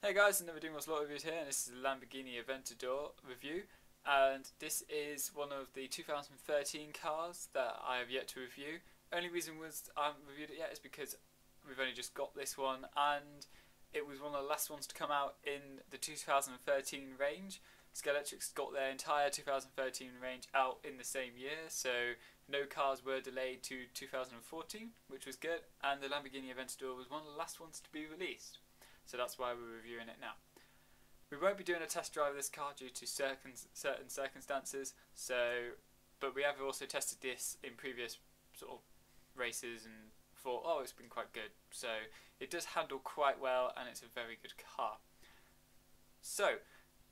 Hey guys, another Doing What's Lot reviews here, and this is the Lamborghini Aventador review, and this is one of the 2013 cars that I have yet to review. Only reason I haven't reviewed it yet is because we've only just got this one, and it was one of the last ones to come out in the 2013 range. Scalextric's got their entire 2013 range out in the same year, so no cars were delayed to 2014, which was good, and the Lamborghini Aventador was one of the last ones to be released. So that's why we're reviewing it now. We won't be doing a test drive of this car due to certain circumstances, but we have also tested this in previous sort of races and thought, oh, it's been quite good. So it does handle quite well, and it's a very good car. So,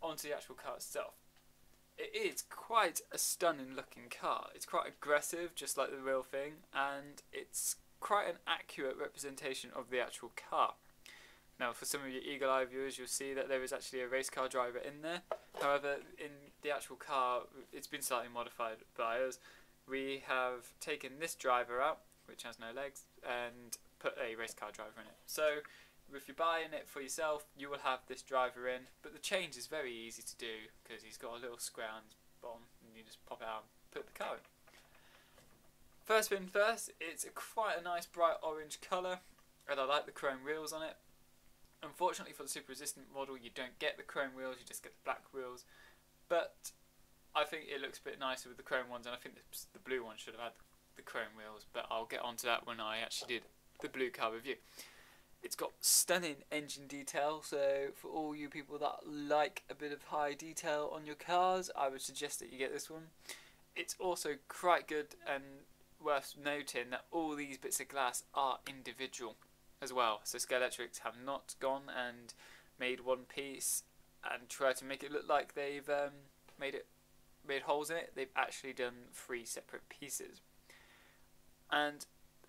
onto the actual car itself. It is quite a stunning looking car. It's quite aggressive, just like the real thing, and it's quite an accurate representation of the actual car. Now, for some of your eagle-eye viewers, you'll see that there is actually a race car driver in there. However, in the actual car, it's been slightly modified by us. We have taken this driver out, which has no legs, and put a race car driver in it. So, if you're buying it for yourself, you will have this driver in, but the change is very easy to do because he's got a little square on his bottom, and you just pop it out and put the car in. First thing first, it's quite a nice bright orange colour, and I like the chrome wheels on it. Unfortunately for the super resistant model, you don't get the chrome wheels, you just get the black wheels, but I think it looks a bit nicer with the chrome ones, and I think the blue one should have had the chrome wheels, but I'll get onto that when I actually did the blue car review. It's got stunning engine detail, so for all you people that like a bit of high detail on your cars, I would suggest that you get this one. It's also quite good and worth noting that all these bits of glass are individual as well. So Scalextric have not gone and made one piece and tried to make it look like they've made holes in it. They've actually done 3 separate pieces, and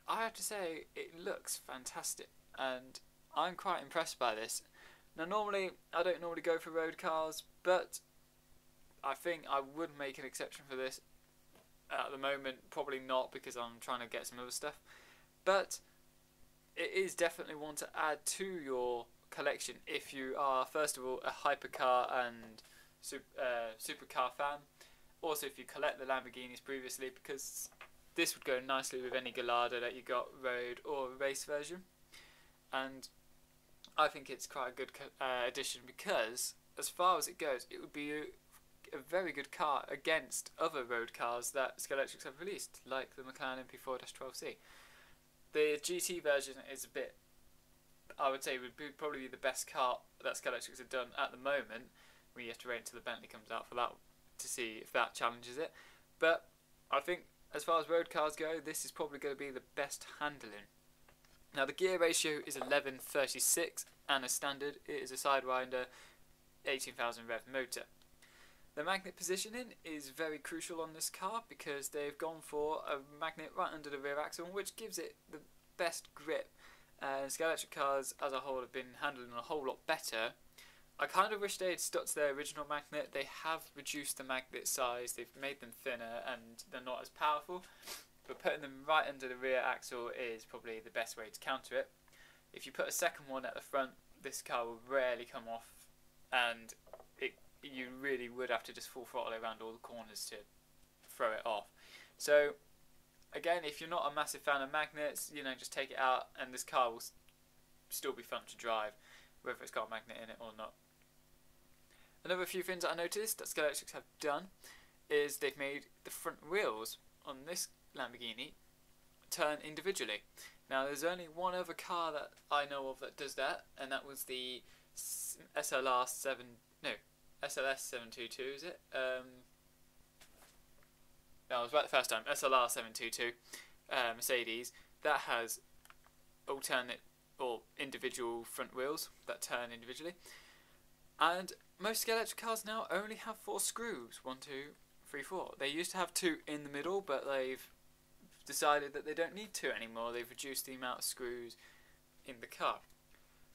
I have to say it looks fantastic, and I'm quite impressed by this. Now, I don't normally go for road cars, but I think I would make an exception for this. At the moment, probably not, because I'm trying to get some other stuff, but it is definitely one to add to your collection if you are, first of all, a hypercar and supercar fan. Also, if you collect the Lamborghinis previously, because this would go nicely with any Gallardo that you got, road or race version. And I think it's quite a good addition because, as far as it goes, it would be a very good car against other road cars that Scalextric have released, like the McLaren MP4-12C. The GT version is a bit, I would say, would probably be the best car that Scalextric have done at the moment. We have to wait until the Bentley comes out for that to see if that challenges it. But I think as far as road cars go, this is probably going to be the best handling. Now, the gear ratio is 11:36, and as standard, it is a Sidewinder 18,000 rev motor. The magnet positioning is very crucial on this car because they've gone for a magnet right under the rear axle, which gives it the best grip. Scalextric cars as a whole have been handling a whole lot better. I kind of wish they had stuck to their original magnet. They have reduced the magnet size, they've made them thinner, and they're not as powerful. But putting them right under the rear axle is probably the best way to counter it. If you put a second one at the front, this car will rarely come off, and you really would have to just full throttle around all the corners to throw it off. So again, if you're not a massive fan of magnets, just take it out and this car will still be fun to drive, whether it's got a magnet in it or not. Another few things that I noticed that Scalextric have done is they've made the front wheels on this Lamborghini turn individually. Now, there's only one other car that I know of that does that, and that was the SLS 722, is it? No, I was right the first time. SLR 722 Mercedes that has alternate or individual front wheels that turn individually, and most Scalextric cars now only have 4 screws. 1, 2, 3, 4. They used to have 2 in the middle, but they've decided that they don't need 2 anymore. They've reduced the amount of screws in the car.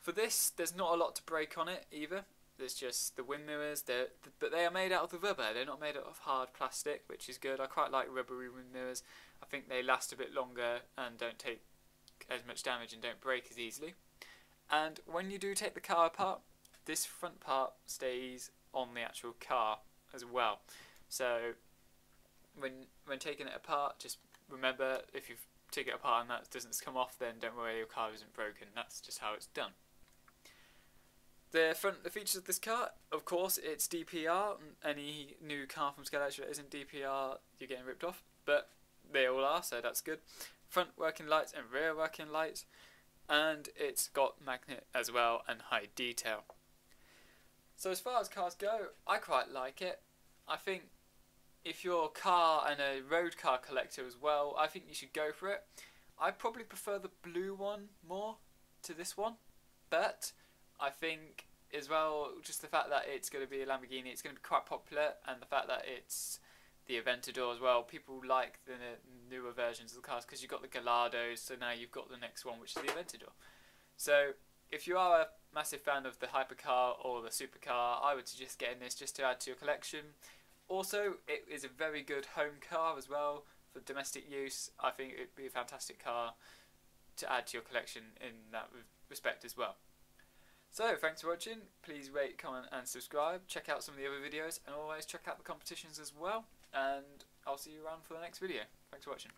For this, there's not a lot to break on it either. There's just the wind mirrors, but they are made out of the rubber. They're not made out of hard plastic, which is good. I quite like rubbery wind mirrors. I think they last a bit longer and don't take as much damage and don't break as easily. And when you do take the car apart, this front part stays on the actual car as well. So when taking it apart, just remember, if you take it apart and that doesn't come off, then don't worry, your car isn't broken. That's just how it's done. The features of this car, of course, it's DPR. Any new car from Scalextric that isn't DPR, you're getting ripped off, but they all are, so that's good. Front working lights and rear working lights, and it's got magnet as well and high detail. So as far as cars go, I quite like it. I think if you're a car and a road car collector as well, I think you should go for it. I probably prefer the blue one more to this one, but I think as well, just the fact that it's going to be a Lamborghini, it's going to be quite popular, and the fact that it's the Aventador as well, people like the newer versions of the cars because you've got the Galados, so now you've got the next one, which is the Aventador. So if you are a massive fan of the hypercar or the supercar, I would suggest getting this just to add to your collection. Also, it is a very good home car as well for domestic use. I think it would be a fantastic car to add to your collection in that respect as well. So, thanks for watching. Please rate, comment and subscribe. Check out some of the other videos and always check out the competitions as well. And I'll see you around for the next video. Thanks for watching.